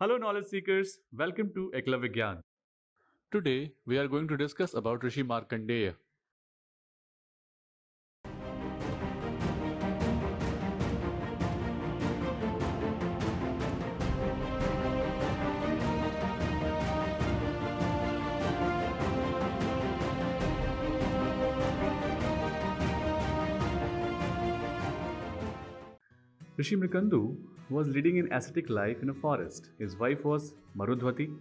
Hello, knowledge seekers. Welcome to Eklavya Gyan. Today, we are going to discuss about Rishi Markandeya. Rishi Mrikandu was leading an ascetic life in a forest. His wife was Marudhwati.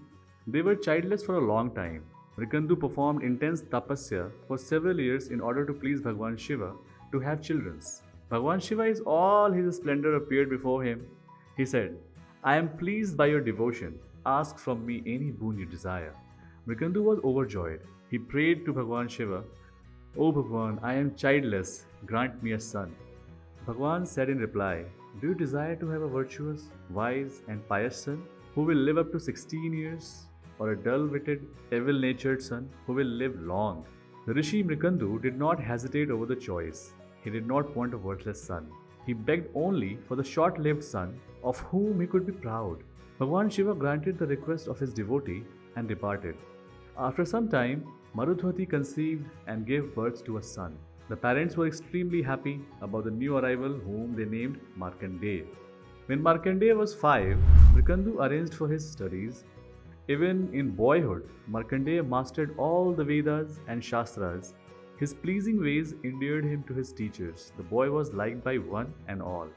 They were childless for a long time. Mrikandu performed intense tapasya for several years in order to please Bhagwan Shiva to have children. Bhagwan Shiva is all his splendor appeared before him. He said, I am pleased by your devotion. Ask from me any boon you desire. Mrikandu was overjoyed. He prayed to Bhagwan Shiva, O Bhagwan, I am childless. Grant me a son. Bhagwan said in reply, do you desire to have a virtuous, wise, and pious son who will live up to 16 years? Or a dull witted, evil natured son who will live long? The Rishi Mrikandu did not hesitate over the choice. He did not want a worthless son. He begged only for the short lived son of whom he could be proud. Bhagwan Shiva granted the request of his devotee and departed. After some time, Marudhwati conceived and gave birth to a son. The parents were extremely happy about the new arrival whom they named Markandeya. When Markandeya was 5, Mrikandu arranged for his studies. Even in boyhood, Markandeya mastered all the Vedas and Shastras. His pleasing ways endeared him to his teachers. The boy was liked by one and all.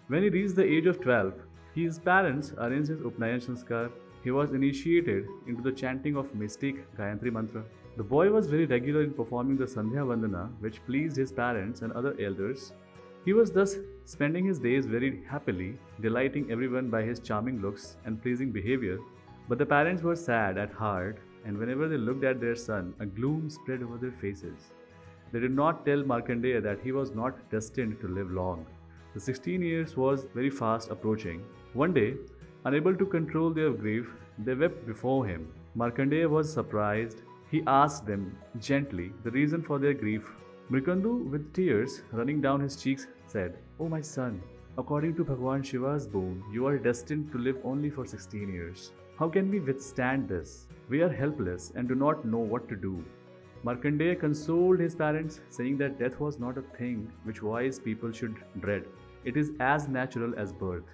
When he reached the age of 12, his parents arranged his Upnayan Sanskar. He was initiated into the chanting of mystic Gayatri Mantra. The boy was very regular in performing the Sandhya Vandana, which pleased his parents and other elders. He was thus spending his days very happily, delighting everyone by his charming looks and pleasing behavior. But the parents were sad at heart, and whenever they looked at their son, a gloom spread over their faces. They did not tell Markandeya that he was not destined to live long. The 16 years was very fast approaching. One day, unable to control their grief, they wept before him. Markandeya was surprised. He asked them gently the reason for their grief. Mrikandu, with tears running down his cheeks, said, O my son, according to Bhagwan Shiva's boon, you are destined to live only for 16 years. How can we withstand this? We are helpless and do not know what to do. Markandeya consoled his parents, saying that death was not a thing which wise people should dread. It is as natural as birth.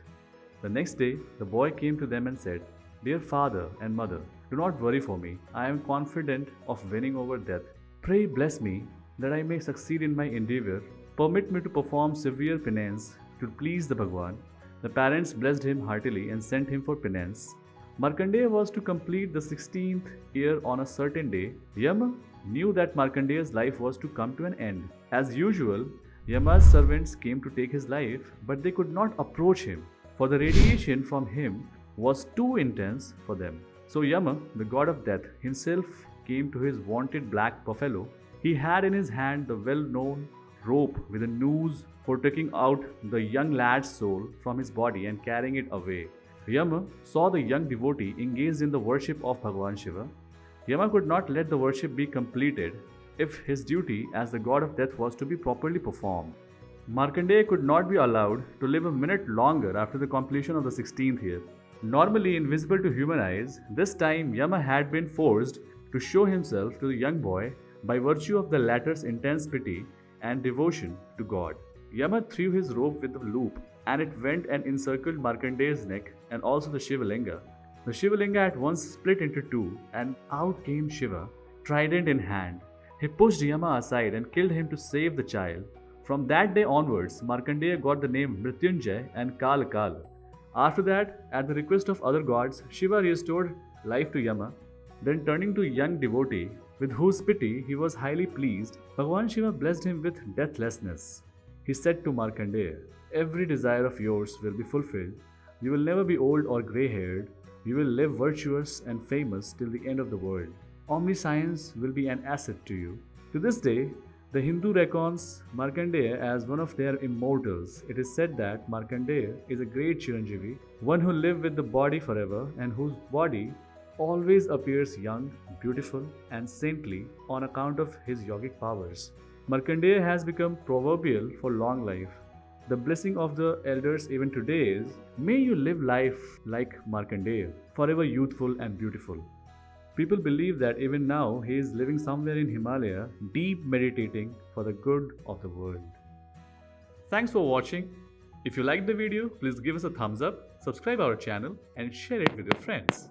The next day, the boy came to them and said, Dear father and mother, do not worry for me. I am confident of winning over death. Pray bless me that I may succeed in my endeavor. Permit me to perform severe penance to please the Bhagwan. The parents blessed him heartily and sent him for penance. Markandeya was to complete the 16th year on a certain day. Yama knew that Markandeya's life was to come to an end. As usual, Yama's servants came to take his life, but they could not approach him, for the radiation from him was too intense for them. So Yama, the god of death, himself came to his vaunted black buffalo. He had in his hand the well-known rope with a noose for taking out the young lad's soul from his body and carrying it away. Yama saw the young devotee engaged in the worship of Bhagwan Shiva. Yama could not let the worship be completed if his duty as the god of death was to be properly performed. Markandeya could not be allowed to live a minute longer after the completion of the 16th year. Normally invisible to human eyes, this time Yama had been forced to show himself to the young boy by virtue of the latter's intense pity and devotion to God. Yama threw his rope with the loop, and it went and encircled Markandeya's neck and also the Shivalinga. The Shivalinga at once split into two, and out came Shiva, trident in hand. He pushed Yama aside and killed him to save the child. From that day onwards, Markandeya got the name Mrityunjay and Kal Kal. After that, at the request of other gods, Shiva restored life to Yama. Then turning to a young devotee, with whose pity he was highly pleased, Bhagwan Shiva blessed him with deathlessness. He said to Markandeya, Every desire of yours will be fulfilled. You will never be old or grey-haired. You will live virtuous and famous till the end of the world. Omniscience will be an asset to you. To this day, the Hindu reckons Markandeya as one of their immortals. It is said that Markandeya is a great Chiranjeevi, one who lived with the body forever and whose body always appears young, beautiful, and saintly on account of his yogic powers. Markandeya has become proverbial for long life. The blessing of the elders even today is, may you live life like Markandeya, forever youthful and beautiful. People believe that even now he is living somewhere in Himalaya, deep meditating for the good of the world. Thanks for watching. If you liked the video, please give us a thumbs up, subscribe our channel and share it with your friends.